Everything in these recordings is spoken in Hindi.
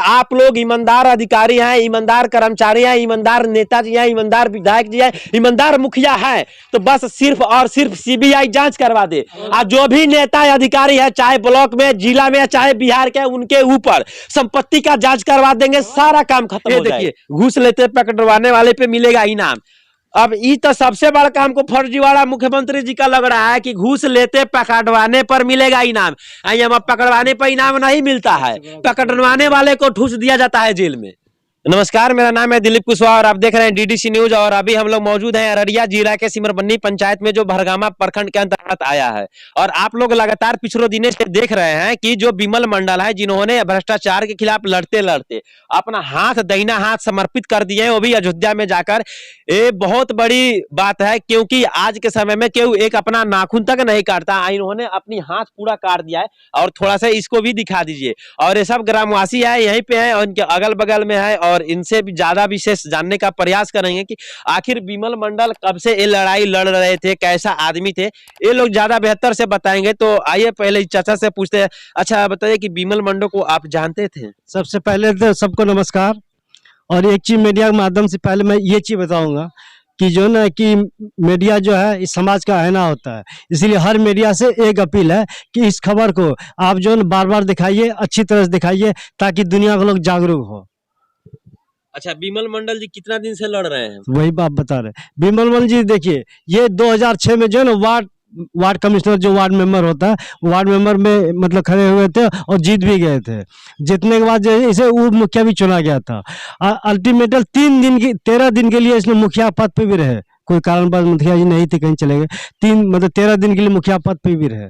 आप लोग ईमानदार अधिकारी हैं, ईमानदार कर्मचारी हैं, ईमानदार नेताजी हैं, ईमानदार विधायक जी हैं, ईमानदार मुखिया हैं, तो बस सिर्फ और सिर्फ सीबीआई जांच करवा दे। और जो भी नेता अधिकारी है, चाहे ब्लॉक में, जिला में, चाहे बिहार के, उनके ऊपर संपत्ति का जांच करवा देंगे, सारा काम खत्म हो जाएगा। घूस लेते पकड़वाने वाले पे मिलेगा इनाम। अब ये तो सबसे बड़ा काम को फर्जीवाड़ा मुख्यमंत्री जी का लग रहा है कि घूस लेते पकड़वाने पर मिलेगा इनाम। हम पकड़वाने पर इनाम नहीं मिलता है, पकड़वाने वाले को ठूस दिया जाता है जेल में। नमस्कार, मेरा नाम है दिलीप कुशवाहा और आप देख रहे हैं डीडीसी न्यूज। और अभी हम लोग मौजूद हैं अररिया जिला के सिमरबन्नी पंचायत में, जो भरगामा प्रखंड के अंतर्गत आया है। और आप लोग लगातार पिछले दिनों से देख रहे हैं कि जो बिमल मंडल है, जिन्होंने भ्रष्टाचार के खिलाफ लड़ते लड़ते अपना दाहिना हाथ समर्पित कर दिए हैं, वो भी अयोध्या में जाकर। ये बहुत बड़ी बात है, क्योंकि आज के समय में केहू एक अपना नाखून तक नहीं काटता, इन्होंने अपनी हाथ पूरा काट दिया है। और थोड़ा सा इसको भी दिखा दीजिए। और ये सब ग्रामवासी है, यहीं पे है और इनके अगल बगल में है, और इनसे भी ज्यादा विशेष जानने का प्रयास करेंगे कि आखिर बिमल मंडल कब से ये लड़ाई लड़ रहे थे, कैसा आदमी थे, ये लोग ज्यादा बेहतर से बताएंगे। तो आइए पहले चाचा से पूछते हैं। अच्छा बताइए कि बिमल मंडल को आप जानते थे? सबसे पहले तो सबको नमस्कार। और एक चीज मीडिया के माध्यम से पहले मैं ये चीज बताऊंगा कि जो ना कि मीडिया जो है इस समाज का आईना होता है, इसलिए हर मीडिया से एक अपील है कि इस खबर को आप जो है बार बार दिखाइए, अच्छी तरह से दिखाइए, ताकि दुनिया के लोग जागरूक हो। अच्छा, बिमल मंडल जी कितना दिन से लड़ रहे हैं? वही बात बता रहे। बिमल मंडल जी देखिए, ये 2006 में जो है ना वार्ड कमिश्नर, जो वार्ड मेंबर होता है, वार्ड मेंबर में मतलब खड़े हुए थे और जीत भी गए थे। जीतने के बाद जो है इसे उप मुखिया भी चुना गया था। अल्टीमेटल 13 दिन के लिए इसने मुखिया पद पे भी रहे। कोई कारणवश मुखिया जी नहीं थे, कहीं चले गए। 13 दिन के लिए मुखिया पद पे भी रहे।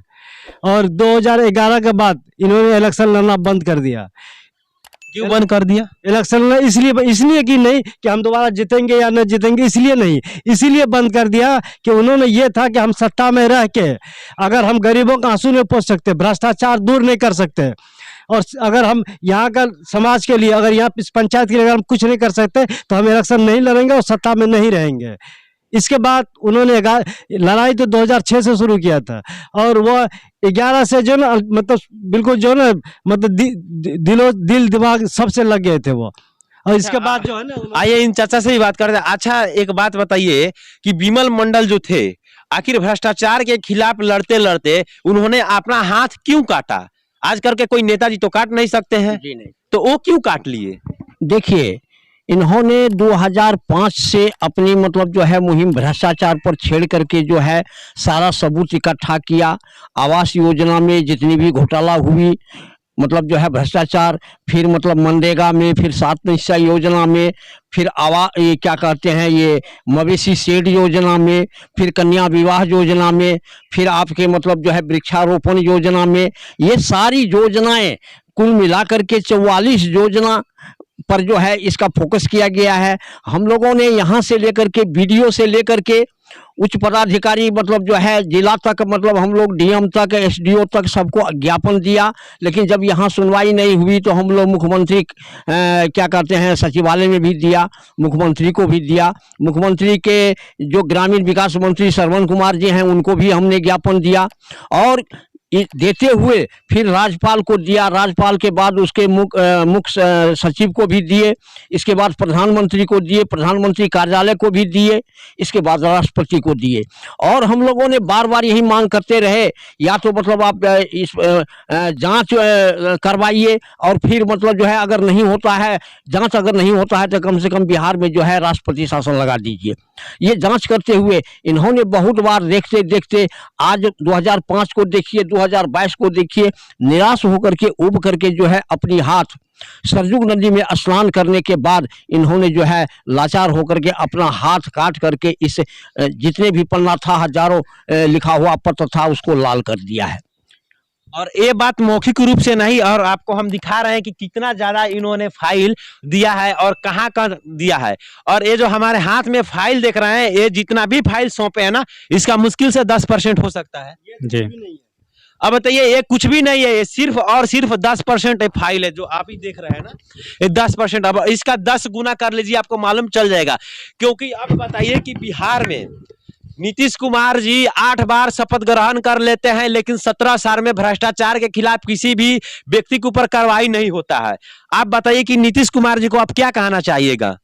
और 2011 के बाद इन्होंने इलेक्शन लड़ना बंद कर दिया। क्यों बंद कर दिया इलेक्शन? इसलिए कि नहीं कि हम दोबारा जीतेंगे या न जीतेंगे, इसलिए नहीं, इसीलिए बंद कर दिया कि उन्होंने ये था कि हम सत्ता में रह के अगर हम गरीबों का आंसू नहीं पोंछ सकते, भ्रष्टाचार दूर नहीं कर सकते, और अगर हम यहाँ का समाज के लिए, अगर यहाँ इस पंचायत के लिए अगर हम कुछ नहीं कर सकते, तो हम इलेक्शन नहीं लड़ेंगे और सत्ता में नहीं रहेंगे। इसके बाद उन्होंने लड़ाई तो 2006 से शुरू किया था, और वो 11 से जो ना मतलब बिल्कुल जो ना मतलब दिल दिमाग सबसे लग गए थे वो। और इसके बाद जो है ना, आइए इन चाचा से ही बात करते हैं। अच्छा, एक बात बताइए कि बिमल मंडल जो थे, आखिर भ्रष्टाचार के खिलाफ लड़ते लड़ते उन्होंने अपना हाथ क्यों काटा? आज करके कोई नेताजी तो काट नहीं सकते हैं जी, नहीं, तो वो क्यों काट लिए? देखिए, इन्होंने 2005 से अपनी मतलब जो है मुहिम भ्रष्टाचार पर छेड़ करके जो है सारा सबूत इकट्ठा किया। आवास योजना में जितनी भी घोटाला हुई, मतलब जो है भ्रष्टाचार, फिर मतलब मनरेगा में, फिर 7 निश्चय योजना में, फिर ये क्या कहते हैं, ये मवेशी शेड योजना में, फिर कन्या विवाह योजना में, फिर आपके मतलब जो है वृक्षारोपण योजना में, ये सारी योजनाएं कुल मिलाकर के 44 योजना पर जो है इसका फोकस किया गया है। हम लोगों ने यहाँ से लेकर के बीडीओ से लेकर के उच्च पदाधिकारी मतलब जो है जिला तक, मतलब हम लोग डीएम तक, एसडीओ तक सबको ज्ञापन दिया। लेकिन जब यहाँ सुनवाई नहीं हुई तो हम लोग मुख्यमंत्री क्या कहते हैं सचिवालय में भी दिया, मुख्यमंत्री को भी दिया। मुख्यमंत्री के जो ग्रामीण विकास मंत्री श्रवण कुमार जी हैं उनको भी हमने ज्ञापन दिया, और देते हुए फिर राज्यपाल को दिया। राज्यपाल के बाद उसके मुख्य सचिव को भी दिए, इसके बाद प्रधानमंत्री को दिए, प्रधानमंत्री कार्यालय को भी दिए, इसके बाद राष्ट्रपति को दिए। और हम लोगों ने बार बार यही मांग करते रहे, या तो मतलब आप इस जांच करवाइए, और फिर मतलब जो है अगर नहीं होता है, जांच अगर नहीं होता है तो कम से कम बिहार में जो है राष्ट्रपति शासन लगा दीजिए। ये जांच करते हुए इन्होंने बहुत बार देखते देखते आज 2005 को देखिए, 2022 को देखिए, निराश होकर के उब करके जो है अपनी हाथ सरजुग नदी में स्नान करने के बाद इन्होंने जो है लाचार होकर के अपना हाथ काट करके इस जितने भी पन्ना था, हजारों लिखा हुआ पत्र था, उसको लाल कर दिया है। और ये बात मौखिक रूप से नहीं, और आपको हम दिखा रहे हैं कि कितना ज्यादा इन्होंने फाइल दिया है और कहाँ कहाँ दिया है। और ये जो हमारे हाथ में फाइल देख रहे हैं, ये जितना भी फाइल सौंपे है ना, इसका मुश्किल से 10% हो सकता है जी। अब बताइए, ये कुछ भी नहीं है, ये सिर्फ और सिर्फ 10% फाइल है जो आप ही देख रहे हैं ना, ये 10%। अब इसका 10 गुना कर लीजिए, आपको मालूम चल जाएगा। क्योंकि अब बताइए कि बिहार में नीतीश कुमार जी 8 बार शपथ ग्रहण कर लेते हैं, लेकिन 17 साल में भ्रष्टाचार के खिलाफ किसी भी व्यक्ति के ऊपर कार्रवाई नहीं होता है। आप बताइए कि नीतीश कुमार जी को आप क्या कहना चाहिएगा,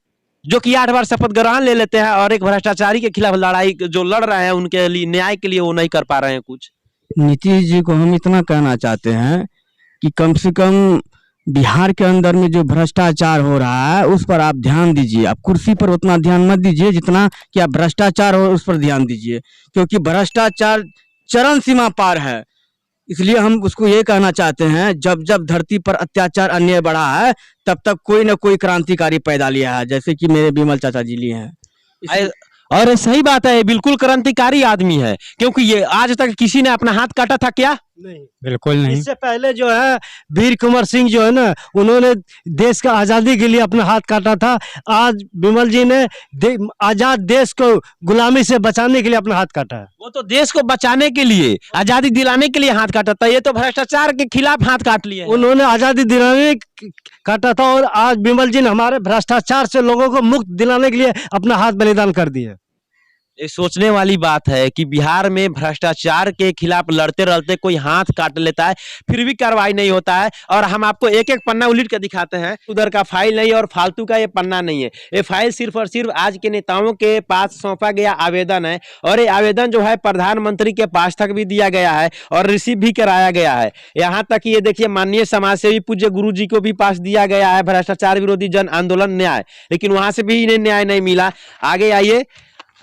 जो कि 8 बार शपथ ग्रहण ले लेते हैं और एक भ्रष्टाचारी के खिलाफ लड़ाई जो लड़ रहे हैं, उनके लिए न्याय के लिए वो नहीं कर पा रहे हैं कुछ। नीतीश जी को हम इतना कहना चाहते हैं कि कम से कम बिहार के अंदर में जो भ्रष्टाचार हो रहा है उस पर आप ध्यान दीजिए। आप कुर्सी पर उतना ध्यान मत दीजिए जितना कि आप भ्रष्टाचार हो उस पर ध्यान दीजिए, क्योंकि भ्रष्टाचार चरम सीमा पार है। इसलिए हम उसको ये कहना चाहते हैं, जब जब धरती पर अत्याचार अन्याय बढ़ा है तब तक कोई ना कोई क्रांतिकारी पैदा लिया है, जैसे कि मेरे विमल चाचा जी लिए हैं। और सही बात है, बिल्कुल क्रांतिकारी आदमी है, क्योंकि ये आज तक किसी ने अपना हाथ काटा था क्या? नहीं, बिल्कुल नहीं। इससे पहले जो है वीर कुंवर सिंह जो है ना, उन्होंने देश का आजादी के लिए अपना हाथ काटा था। आज विमल जी ने आजाद देश को गुलामी से बचाने के लिए अपना हाथ काटा है। वो तो देश को बचाने के लिए, आजादी दिलाने के लिए हाथ काटा था, ये तो भ्रष्टाचार के खिलाफ हाथ काट लिए हैं। उन्होंने आजादी दिलाने काटा था और आज विमल जी ने हमारे भ्रष्टाचार से लोगों को मुक्त दिलाने के लिए अपना हाथ बलिदान कर दिया। ये सोचने वाली बात है कि बिहार में भ्रष्टाचार के खिलाफ लड़ते लड़ते कोई हाथ काट लेता है, फिर भी कार्रवाई नहीं होता है। और हम आपको एक एक पन्ना उलट के दिखाते हैं, उधर का फाइल नहीं और फालतू का ये पन्ना नहीं है। ये फाइल सिर्फ और सिर्फ आज के नेताओं के पास सौंपा गया आवेदन है, और ये आवेदन जो है प्रधानमंत्री के पास तक भी दिया गया है और रिसीव भी कराया गया है। यहाँ तक ये देखिए, माननीय समाजसेवी पूज्य गुरु जी को भी पास दिया गया है भ्रष्टाचार विरोधी जन आंदोलन न्याय, लेकिन वहां से भी इन्हें न्याय नहीं मिला। आगे आइए,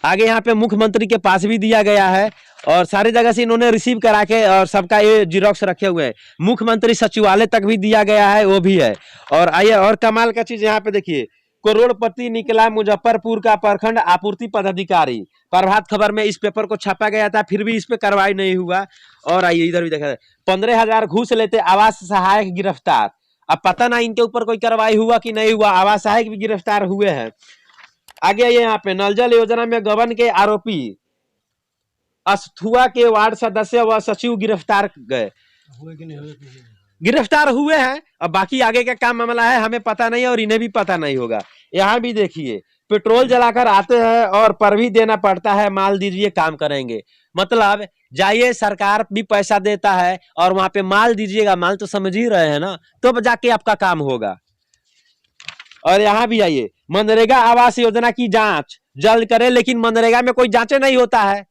आगे यहाँ पे मुख्यमंत्री के पास भी दिया गया है और सारी जगह से इन्होंने रिसीव करा के और सबका ये जिरोक्स रखे हुए हैं। मुख्यमंत्री सचिवालय तक भी दिया गया है, वो भी है। और आइए, और कमाल का चीज यहाँ पे देखिए, करोड़पति निकला मुजफ्फरपुर का प्रखंड आपूर्ति पदाधिकारी। प्रभात खबर में इस पेपर को छापा गया था, फिर भी इस पे कार्रवाई नहीं हुआ। और आइए इधर भी देखा, 15,000 घूस लेते आवास सहायक गिरफ्तार। अब पता ना इनके ऊपर कोई कार्रवाई हुआ कि नहीं हुआ, आवास सहायक भी गिरफ्तार हुए हैं। आगे ये यहाँ पे नल जल योजना में गबन के आरोपी अस्थुआ के वार्ड सदस्य व सचिव गिरफ्तार गए, गिरफ्तार हुए हैं। अब बाकी आगे का काम मामला है, हमें पता नहीं और इन्हें भी पता नहीं होगा। यहाँ भी देखिए, पेट्रोल जलाकर आते हैं और पर भी देना पड़ता है, माल दीजिए काम करेंगे। मतलब जाइए, सरकार भी पैसा देता है और वहां पे माल दीजिएगा, माल तो समझ ही रहे हैं ना, तो जाके आपका काम होगा। और यहाँ भी आइए, मनरेगा आवास योजना की जांच जल्द करें, लेकिन मनरेगा में कोई जांच नहीं होता है।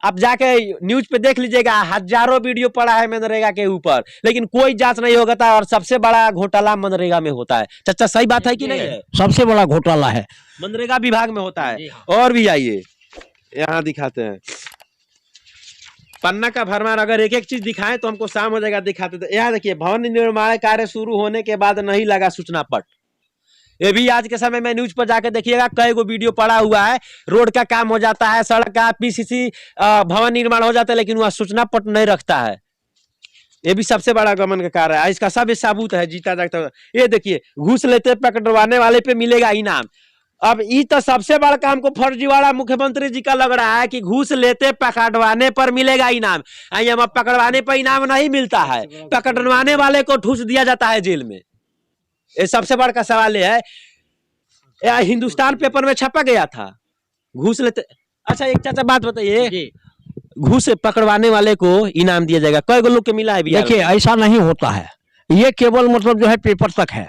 आप जाके न्यूज पे देख लीजिएगा, हजारों वीडियो पड़ा है मनरेगा के ऊपर, लेकिन कोई जांच नहीं होता। और सबसे बड़ा घोटाला मनरेगा में होता है। चाचा सही बात है कि नहीं है? सबसे बड़ा घोटाला है मनरेगा विभाग में होता है। और भी आइए, यहाँ दिखाते हैं पन्ना का भरमार। अगर एक एक चीज दिखाएं तो हमको शाम हो जाएगा, दिखाते थे। यहाँ देखिए, भवन निर्माण कार्य शुरू होने के बाद नहीं लगा सूचना पट। ये भी आज के समय में न्यूज पर जाके देखिएगा, कई गो वीडियो पड़ा हुआ है। रोड का काम हो जाता है, सड़क का, पीसीसी भवन निर्माण हो जाता है, लेकिन वह सूचना पट नहीं रखता है। ये भी सबसे बड़ा गमन का कार्य है। इसका सब सबूत है, जीता जागता। ये देखिए, घूस लेते पकड़वाने वाले पे मिलेगा इनाम। अब ये तो सबसे बड़ा काम को फर्जीवाड़ा मुख्यमंत्री जी का लग रहा है कि घूस लेते पकड़वाने पर मिलेगा इनाम। हम पकड़वाने पर इनाम नहीं मिलता है, पकड़वाने वाले को ठूस दिया जाता है जेल में। ये सबसे बड़ा का सवाल है। हिंदुस्तान पेपर में छपा गया था, घूस लेते। अच्छा एक चाचा बात बताइए, घूस पकड़वाने वाले को इनाम दिया जाएगा, कई लोग के मिला है? देखिए, ऐसा नहीं होता है। ये केवल मतलब जो है पेपर तक है।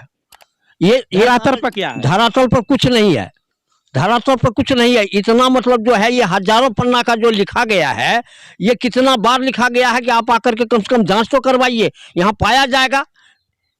ये धरातल पर क्या है? धरातल पर कुछ नहीं है, धरातल पर कुछ नहीं है। इतना मतलब जो है, ये हजारों पन्ना का जो लिखा गया है, ये कितना बार लिखा गया है कि आप आकर के कम से कम जांच तो करवाइए, यहाँ पाया जाएगा।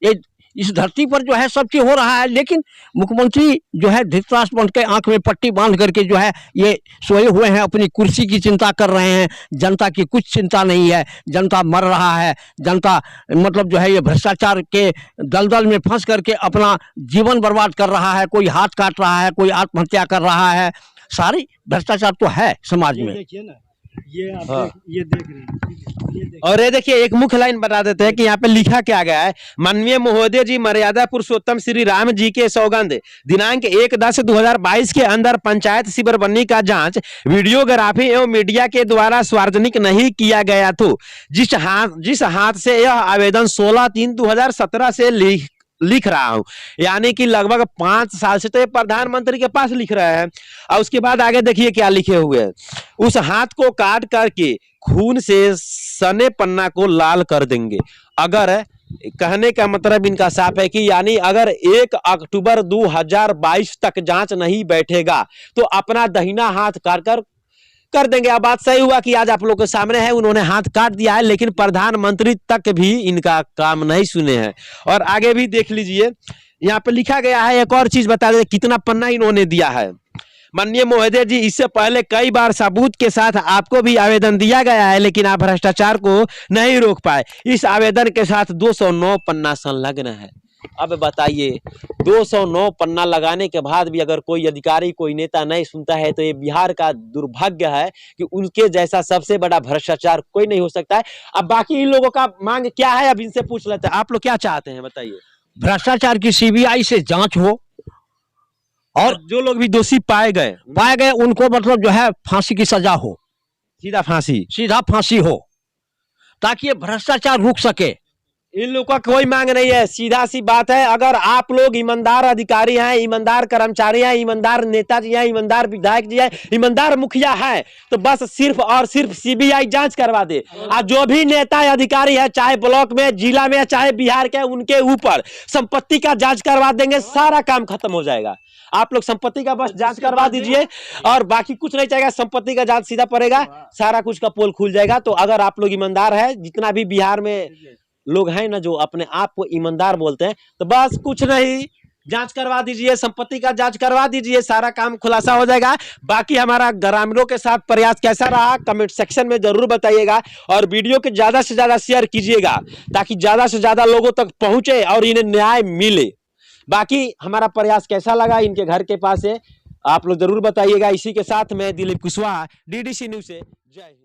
ये इस धरती पर जो है सब चीज हो रहा है, लेकिन मुख्यमंत्री जो है धृतराष्ट्र बन के आंख में पट्टी बांध करके जो है ये सोए हुए हैं, अपनी कुर्सी की चिंता कर रहे हैं। जनता की कुछ चिंता नहीं है, जनता मर रहा है। जनता मतलब जो है ये भ्रष्टाचार के दलदल में फंस करके अपना जीवन बर्बाद कर रहा है। कोई हाथ काट रहा है, कोई आत्महत्या कर रहा है। सारी भ्रष्टाचार तो है समाज में। देखिए ना, ये आप ये देख रहे हैं। और ये देखिए, एक मुख्य लाइन बता देते हैं कि यहाँ पे लिखा क्या गया है। माननीय महोदय जी, मर्यादा पुरुषोत्तम श्री राम जी के सौगंध, दिनांक 1/10/2022 के अंदर पंचायत शिविरबन्नी का जांच वीडियोग्राफी एवं मीडिया के द्वारा सार्वजनिक नहीं किया गया तो जिस हाथ से यह आवेदन 16/3/2017 से लिख रहा हूं, यानी कि लगभग 5 साल से तो ये प्रधानमंत्री के पास लिख रहे हैं। और उसके बाद आगे देखिए क्या लिखे हुए हैं, उस हाथ को काट करके खून से सने पन्ना को लाल कर देंगे। अगर कहने का मतलब इनका साफ है कि यानी अगर 1 अक्टूबर 2022 तक जांच नहीं बैठेगा तो अपना दाहिना हाथ काट कर देंगे। अब बात सही हुआ कि आज आप लोग के सामने है, उन्होंने हाथ काट दिया है, लेकिन प्रधानमंत्री तक भी इनका काम नहीं सुने हैं। और आगे भी देख लीजिए, यहाँ पे लिखा गया है, एक और चीज बता दें कितना पन्ना इन्होंने दिया है। माननीय महोदय जी, इससे पहले कई बार सबूत के साथ आपको भी आवेदन दिया गया है, लेकिन आप भ्रष्टाचार को नहीं रोक पाए। इस आवेदन के साथ 209 पन्ना संलग्न है। अब बताइए, 209 पन्ना लगाने के बाद भी अगर कोई अधिकारी, कोई नेता नहीं सुनता है, तो ये बिहार का दुर्भाग्य है कि उनके जैसा सबसे बड़ा भ्रष्टाचार कोई नहीं हो सकता है। अब बाकी इन लोगों का मांग क्या है, अब इनसे पूछ लेते हैं। आप लोग क्या चाहते हैं बताइए? भ्रष्टाचार की सीबीआई से जांच हो और जो लोग भी दोषी पाए गए उनको मतलब जो है फांसी की सजा हो, सीधा फांसी हो, ताकि ये भ्रष्टाचार रुक सके। इन लोगों का कोई मांग नहीं है, सीधा सी बात है। अगर आप लोग ईमानदार अधिकारी हैं, ईमानदार कर्मचारी हैं, ईमानदार नेताजी हैं, ईमानदार विधायक जी हैं, ईमानदार मुखिया हैं, तो बस सिर्फ और सिर्फ सीबीआई जांच करवा दे। और जो भी नेता अधिकारी है, चाहे ब्लॉक में, जिला में, चाहे बिहार के, उनके ऊपर संपत्ति का जांच करवा देंगे, सारा काम खत्म हो जाएगा। आप लोग संपत्ति का बस जांच करवा दीजिए और बाकी कुछ नहीं चाहिए, संपत्ति का जांच सीधा पड़ेगा, सारा कुछ का पोल खुल जाएगा। तो अगर आप लोग ईमानदार है, जितना भी बिहार में लोग हैं ना जो अपने आप को ईमानदार बोलते हैं, तो बस कुछ नहीं, जांच करवा दीजिए, संपत्ति का जांच करवा दीजिए, सारा काम खुलासा हो जाएगा। बाकी हमारा ग्रामीणों के साथ प्रयास कैसा रहा कमेंट सेक्शन में जरूर बताइएगा और वीडियो के ज्यादा से ज्यादा शेयर कीजिएगा, ताकि ज्यादा से ज्यादा लोगों तक पहुंचे और इन्हें न्याय मिले। बाकी हमारा प्रयास कैसा लगा, इनके घर के पास है, आप लोग जरूर बताइएगा। इसी के साथ मैं दिलीप कुशवाहा, डीडीसी न्यूज़ से, जय हिंद।